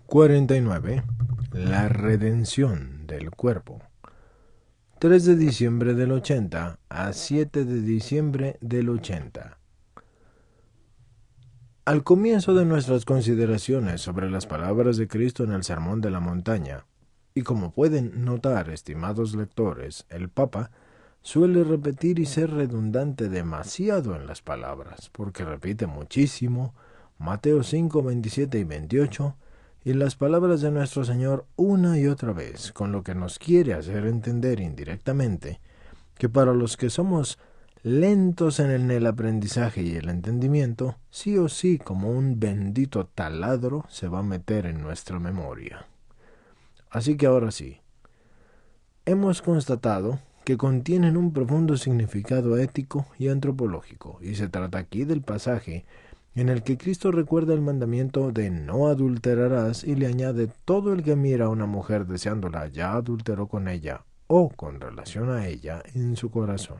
49. La redención del cuerpo. 3 de diciembre del 80 a 7 de diciembre del 80. Al comienzo de nuestras consideraciones sobre las palabras de Cristo en el Sermón de la Montaña, y como pueden notar, estimados lectores, el Papa suele repetir y ser redundante demasiado en las palabras, porque repite muchísimo Mateo 5, 27 y 28, y las palabras de nuestro Señor una y otra vez, con lo que nos quiere hacer entender indirectamente que para los que somos lentos en el aprendizaje y el entendimiento, sí o sí, como un bendito taladro, se va a meter en nuestra memoria. Así que ahora sí, hemos constatado que contienen un profundo significado ético y antropológico, y se trata aquí del pasaje en el que Cristo recuerda el mandamiento de no adulterarás y le añade: todo el que mira a una mujer deseándola ya adulteró con ella o con relación a ella en su corazón.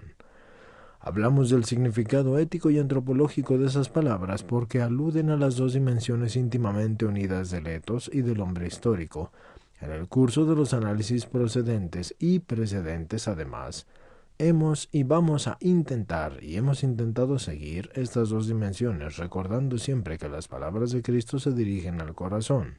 Hablamos del significado ético y antropológico de esas palabras porque aluden a las dos dimensiones íntimamente unidas del etos y del hombre histórico. En el curso de los análisis procedentes y precedentes, además, hemos intentado seguir estas dos dimensiones, recordando siempre que las palabras de Cristo se dirigen al corazón.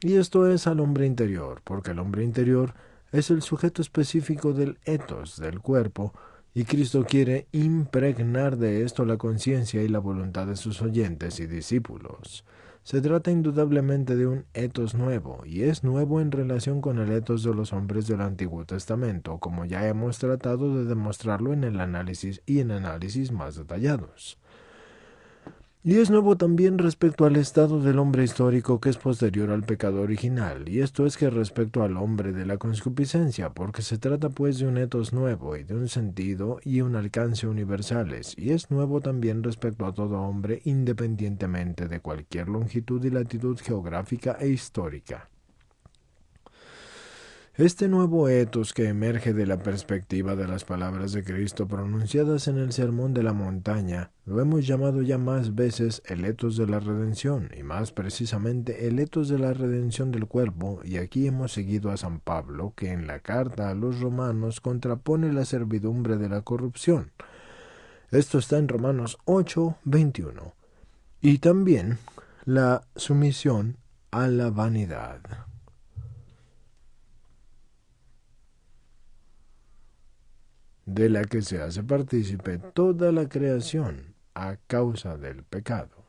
Y esto es al hombre interior, porque el hombre interior es el sujeto específico del etos, del cuerpo, y Cristo quiere impregnar de esto la conciencia y la voluntad de sus oyentes y discípulos. Se trata indudablemente de un etos nuevo, y es nuevo en relación con el etos de los hombres del Antiguo Testamento, como ya hemos tratado de demostrarlo en el análisis y en análisis más detallados. Y es nuevo también respecto al estado del hombre histórico que es posterior al pecado original, y esto es que respecto al hombre de la concupiscencia, porque se trata pues de un etos nuevo y de un sentido y un alcance universales, y es nuevo también respecto a todo hombre independientemente de cualquier longitud y latitud geográfica e histórica. Este nuevo etos que emerge de la perspectiva de las palabras de Cristo pronunciadas en el Sermón de la Montaña, lo hemos llamado ya más veces el etos de la redención, y más precisamente el etos de la redención del cuerpo, y aquí hemos seguido a San Pablo, que en la carta a los romanos contrapone la servidumbre de la corrupción. Esto está en Romanos 8, 21. Y también la sumisión a la vanidad, de la que se hace partícipe toda la creación a causa del pecado,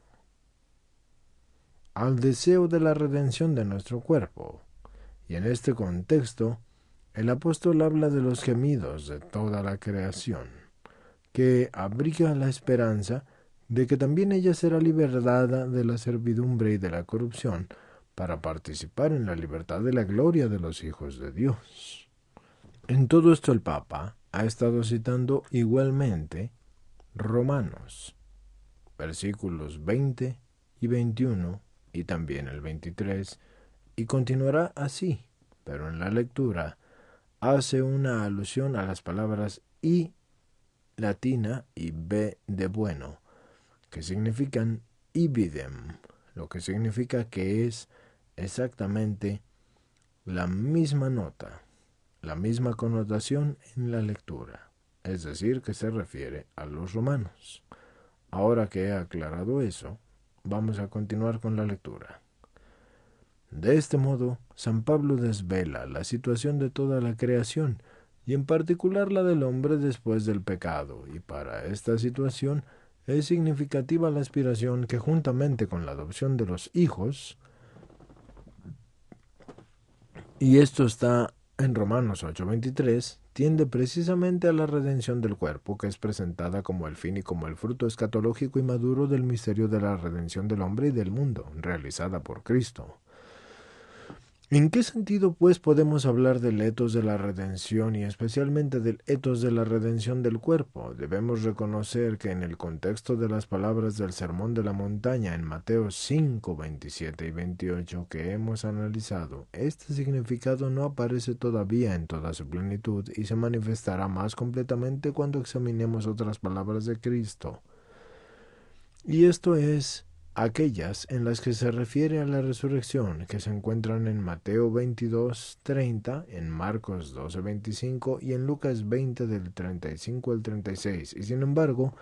al deseo de la redención de nuestro cuerpo. Y en este contexto, el apóstol habla de los gemidos de toda la creación, que abriga la esperanza de que también ella será liberada de la servidumbre y de la corrupción para participar en la libertad de la gloria de los hijos de Dios. En todo esto el Papa ha estado citando igualmente Romanos, versículos 20 y 21 y también el 23, y continuará así, pero en la lectura hace una alusión a las palabras I latina y B de bueno, que significan ibidem, lo que significa que es exactamente la misma nota, la misma connotación en la lectura, es decir, que se refiere a los romanos. Ahora que he aclarado eso, vamos a continuar con la lectura. De este modo, San Pablo desvela la situación de toda la creación, y en particular la del hombre después del pecado, y para esta situación es significativa la aspiración que, juntamente con la adopción de los hijos, y esto está en Romanos 8:23, tiende precisamente a la redención del cuerpo, que es presentada como el fin y como el fruto escatológico y maduro del misterio de la redención del hombre y del mundo, realizada por Cristo. ¿En qué sentido, pues, podemos hablar del etos de la redención y especialmente del etos de la redención del cuerpo? Debemos reconocer que en el contexto de las palabras del Sermón de la Montaña en Mateo 5, 27 y 28 que hemos analizado, este significado no aparece todavía en toda su plenitud y se manifestará más completamente cuando examinemos otras palabras de Cristo. Y esto es aquellas en las que se refiere a la resurrección, que se encuentran en Mateo 22:30, en Marcos 12:25 y en Lucas 20 del 35 al 36. Y sin embargo,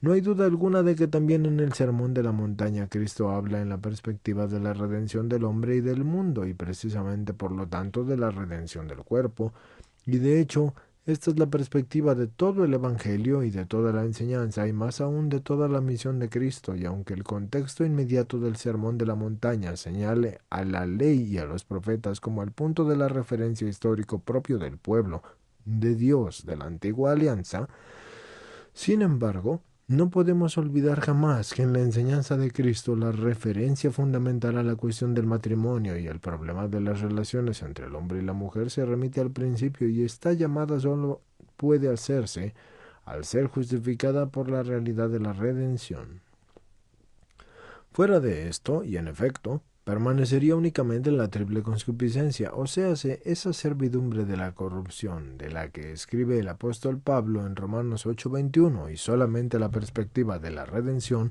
no hay duda alguna de que también en el Sermón de la Montaña Cristo habla en la perspectiva de la redención del hombre y del mundo, y precisamente por lo tanto de la redención del cuerpo. Y de hecho, esta es la perspectiva de todo el Evangelio y de toda la enseñanza, y más aún de toda la misión de Cristo. Y aunque el contexto inmediato del Sermón de la Montaña señale a la ley y a los profetas como el punto de la referencia histórico propio del pueblo de Dios de la antigua alianza, sin embargo, no podemos olvidar jamás que en la enseñanza de Cristo la referencia fundamental a la cuestión del matrimonio y el problema de las relaciones entre el hombre y la mujer se remite al principio, y esta llamada solo puede hacerse al ser justificada por la realidad de la redención. Fuera de esto, y en efecto, permanecería únicamente la triple concupiscencia, o sea, esa servidumbre de la corrupción de la que escribe el apóstol Pablo en Romanos 8:21, y solamente la perspectiva de la redención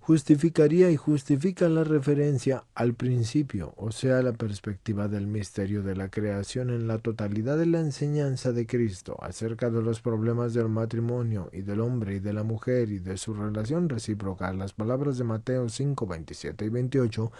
justificaría y justifica la referencia al principio, o sea, la perspectiva del misterio de la creación en la totalidad de la enseñanza de Cristo acerca de los problemas del matrimonio y del hombre y de la mujer y de su relación recíproca. Las palabras de Mateo 5:27 y 28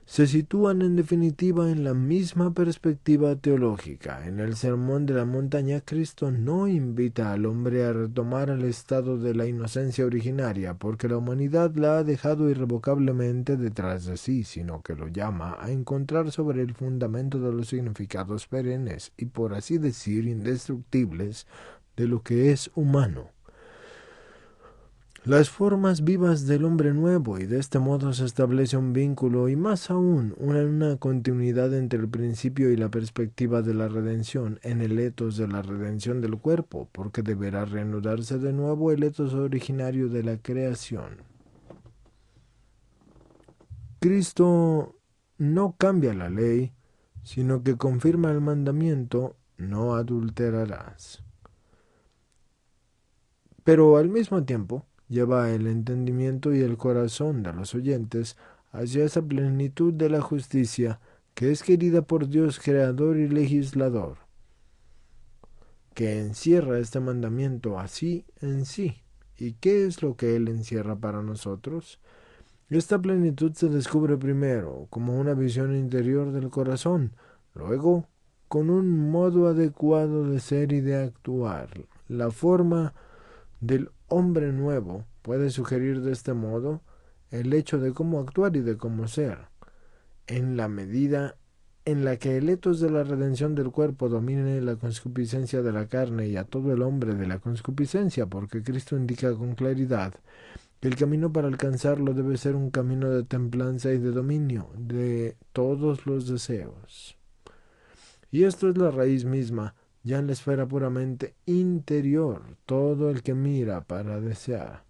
se sitúan en definitiva en la misma perspectiva teológica. En el Sermón de la Montaña, Cristo no invita al hombre a retomar el estado de la inocencia originaria, porque la humanidad la ha dejado irrevocablemente detrás de sí, sino que lo llama a encontrar sobre el fundamento de los significados perennes y, por así decir, indestructibles de lo que es humano, las formas vivas del hombre nuevo, y de este modo se establece un vínculo y más aún una continuidad entre el principio y la perspectiva de la redención en el etos de la redención del cuerpo, porque deberá reanudarse de nuevo el etos originario de la creación. Cristo no cambia la ley, sino que confirma el mandamiento: no adulterarás. Pero al mismo tiempo, lleva el entendimiento y el corazón de los oyentes hacia esa plenitud de la justicia que es querida por Dios creador y legislador, que encierra este mandamiento así en sí. ¿Y qué es lo que Él encierra para nosotros? Esta plenitud se descubre primero como una visión interior del corazón, luego con un modo adecuado de ser y de actuar. La forma del hombre nuevo puede sugerir de este modo el hecho de cómo actuar y de cómo ser, en la medida en la que el etos de la redención del cuerpo domine la concupiscencia de la carne y a todo el hombre de la concupiscencia, porque Cristo indica con claridad que el camino para alcanzarlo debe ser un camino de templanza y de dominio de todos los deseos. Y esto es la raíz misma, ya en la esfera puramente interior, todo el que mira para desear.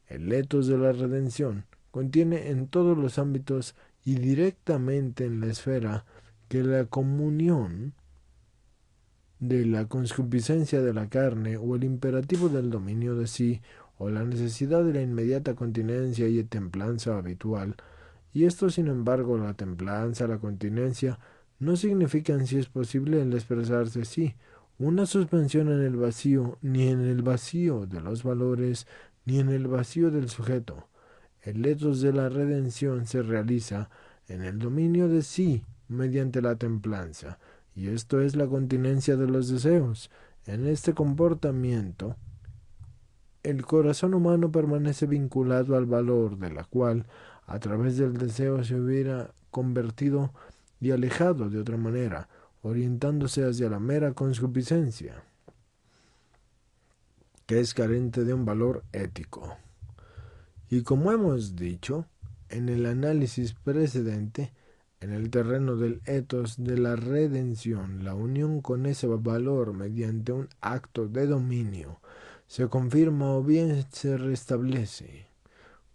El etos de la redención contiene en todos los ámbitos y directamente en la esfera que la comunión de la concupiscencia de la carne o el imperativo del dominio de sí o la necesidad de la inmediata continencia y templanza habitual. Y esto, sin embargo, la templanza, la continencia, no significan, si es posible, el expresarse sí, una suspensión en el vacío, ni en el vacío de los valores, ni en el vacío del sujeto. El etos de la redención se realiza en el dominio de sí mediante la templanza, y esto es la continencia de los deseos. En este comportamiento, el corazón humano permanece vinculado al valor de la cual, a través del deseo, se hubiera convertido y alejado de otra manera, orientándose hacia la mera concupiscencia, que es carente de un valor ético. Y como hemos dicho en el análisis precedente, en el terreno del etos de la redención, la unión con ese valor mediante un acto de dominio se confirma o bien se restablece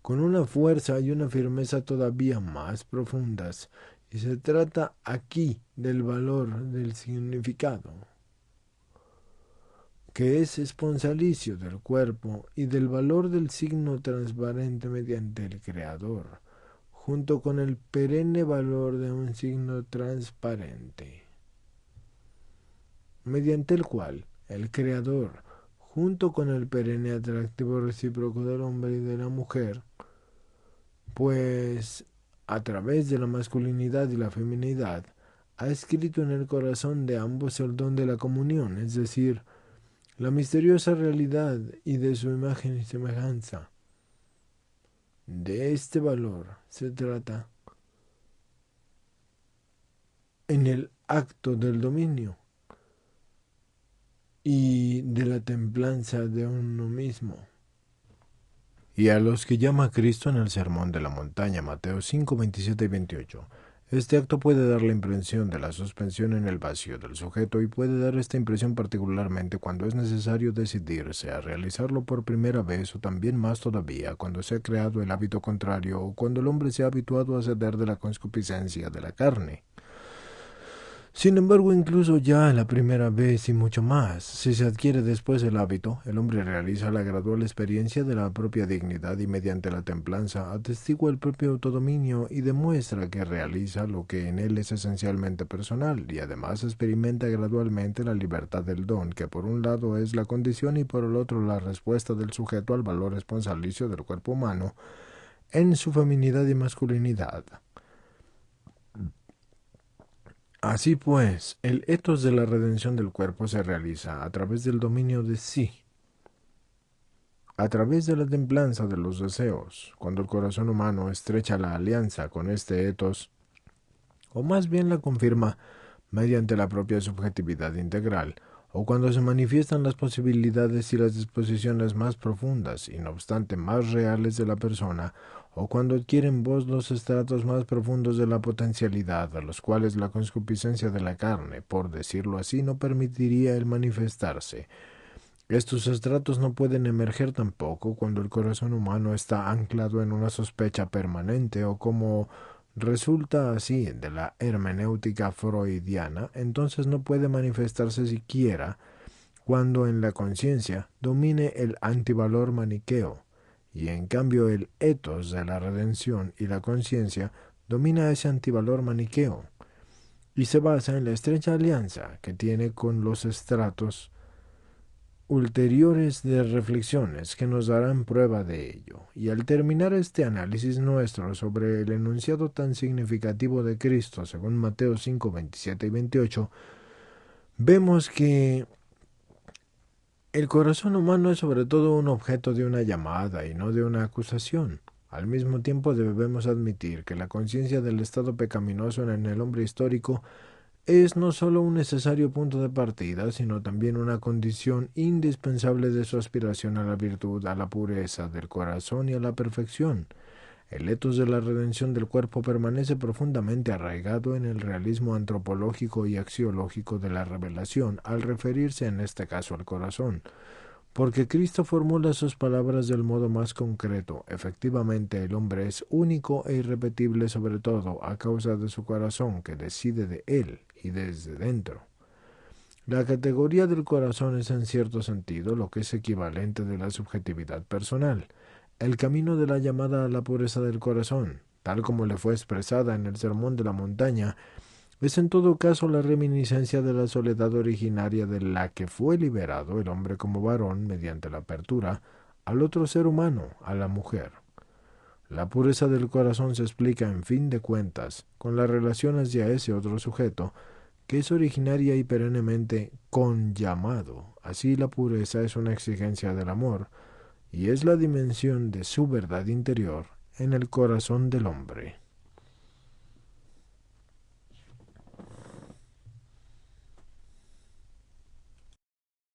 con una fuerza y una firmeza todavía más profundas, y se trata aquí del valor del significado. que es esponsalicio del cuerpo y del valor del signo transparente mediante el Creador, junto con el perenne valor de un signo transparente, mediante el cual el Creador, junto con el perenne atractivo recíproco del hombre y de la mujer, pues a través de la masculinidad y la feminidad, ha escrito en el corazón de ambos el don de la comunión, es decir, la misteriosa realidad y de su imagen y semejanza. De este valor se trata en el acto del dominio y de la templanza de uno mismo. Y a los que llama Cristo en el Sermón de la Montaña, Mateo 5, 27 y 28. Este acto puede dar la impresión de la suspensión en el vacío del sujeto y puede dar esta impresión particularmente cuando es necesario decidirse a realizarlo por primera vez o también más todavía cuando se ha creado el hábito contrario o cuando el hombre se ha habituado a ceder de la concupiscencia de la carne. Sin embargo, incluso ya la primera vez y mucho más, si se adquiere después el hábito, el hombre realiza la gradual experiencia de la propia dignidad y mediante la templanza atestigua el propio autodominio y demuestra que realiza lo que en él es esencialmente personal y además experimenta gradualmente la libertad del don, que por un lado es la condición y por el otro la respuesta del sujeto al valor esponsalicio del cuerpo humano en su feminidad y masculinidad. Así pues, el etos de la redención del cuerpo se realiza a través del dominio de sí, a través de la templanza de los deseos, cuando el corazón humano estrecha la alianza con este etos, o más bien la confirma mediante la propia subjetividad integral, o cuando se manifiestan las posibilidades y las disposiciones más profundas y no obstante más reales de la persona, o cuando adquieren voz los estratos más profundos de la potencialidad, a los cuales la concupiscencia de la carne, por decirlo así, no permitiría el manifestarse. Estos estratos no pueden emerger tampoco cuando el corazón humano está anclado en una sospecha permanente o como resulta así de la hermenéutica freudiana, entonces no puede manifestarse siquiera cuando en la conciencia domine el antivalor maniqueo, y en cambio el etos de la redención y la conciencia domina ese antivalor maniqueo, y se basa en la estrecha alianza que tiene con los estratos ulteriores de reflexiones que nos darán prueba de ello. Y al terminar este análisis nuestro sobre el enunciado tan significativo de Cristo, según Mateo 5, 27 y 28, vemos que el corazón humano es sobre todo un objeto de una llamada y no de una acusación. Al mismo tiempo debemos admitir que la conciencia del estado pecaminoso en el hombre histórico es no sólo un necesario punto de partida, sino también una condición indispensable de su aspiración a la virtud, a la pureza del corazón y a la perfección. El etos de la redención del cuerpo permanece profundamente arraigado en el realismo antropológico y axiológico de la revelación, al referirse en este caso al corazón, porque Cristo formula sus palabras del modo más concreto. Efectivamente, el hombre es único e irrepetible sobre todo a causa de su corazón, que decide de él y desde dentro. La categoría del corazón es en cierto sentido lo que es equivalente de la subjetividad personal, el camino de la llamada a la pureza del corazón, tal como le fue expresada en el Sermón de la Montaña, es en todo caso la reminiscencia de la soledad originaria de la que fue liberado el hombre como varón mediante la apertura al otro ser humano, a la mujer. La pureza del corazón se explica, en fin de cuentas, con la relación hacia ese otro sujeto, que es originaria y perennemente conllamado. Así la pureza es una exigencia del amor, y es la dimensión de su verdad interior en el corazón del hombre.